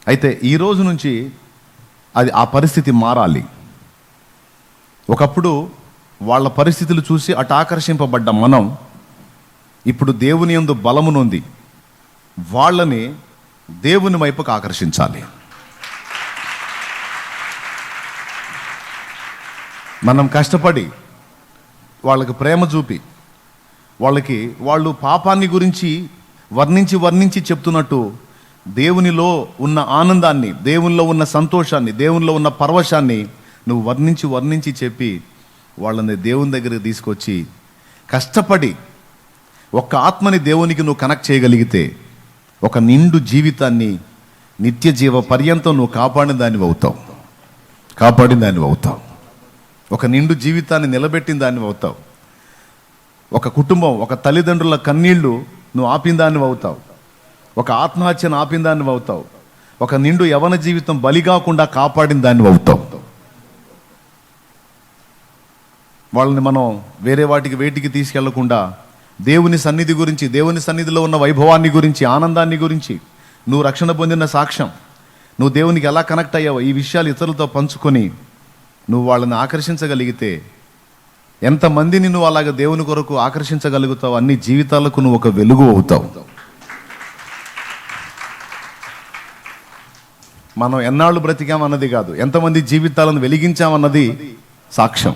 అయితే ఈ రోజు నుంచి ఆ పరిస్థితి మారాలి. ఒకప్పుడు వాళ్ళ పరిస్థితులు చూసి అటు ఆకర్షింపబడ్డ మనం ఇప్పుడు దేవుని యందు బలమునుంది వాళ్ళని దేవుని వైపుకు ఆకర్షించాలి. మనం కష్టపడి వాళ్ళకి ప్రేమ చూపి వాళ్ళు పాపాన్ని గురించి వర్ణించి చెప్తున్నట్టు దేవునిలో ఉన్న ఆనందాన్ని, దేవునిలో ఉన్న సంతోషాన్ని, దేవునిలో ఉన్న పరవశాన్ని నువ్వు వర్ణించి చెప్పి వాళ్ళని దేవుని దగ్గరికి తీసుకొచ్చి కష్టపడి ఒక్క ఆత్మని దేవునికి నువ్వు కనెక్ట్ చేయగలిగితే ఒక నిండు జీవితాన్ని నిత్య జీవ పర్యంతం నువ్వు కాపాడిన దానివి అవుతావు. ఒక నిండు జీవితాన్ని నిలబెట్టిన దానివి అవుతావు. ఒక కుటుంబం, ఒక తల్లిదండ్రుల కన్నీళ్లు నువ్వు ఆపిన దానివి అవుతావు. ఒక ఆత్మహత్యను ఆపిన దానివి అవుతావు. ఒక నిండు యవన జీవితం బలిగాకుండా కాపాడిన దానివి అవుతావు. వాళ్ళని మనం వేరే వేటికి తీసుకెళ్లకుండా దేవుని సన్నిధి గురించి, దేవుని సన్నిధిలో ఉన్న వైభవాన్ని గురించి, ఆనందాన్ని గురించి, నువ్వు రక్షణ పొందిన సాక్ష్యం, నువ్వు దేవునికి ఎలా కనెక్ట్ అయ్యావో ఈ విషయాలు ఇతరులతో పంచుకొని నువ్వు వాళ్ళని ఆకర్షించగలిగితే, ఎంతమందిని నువ్వు అలాగ దేవుని కొరకు ఆకర్షించగలుగుతావు, అన్ని జీవితాలకు నువ్వు ఒక వెలుగు అవుతావు. మనం ఎన్నాళ్ళు బ్రతికామన్నది కాదు, ఎంతమంది జీవితాలను వెలిగించామన్నది సాక్ష్యం.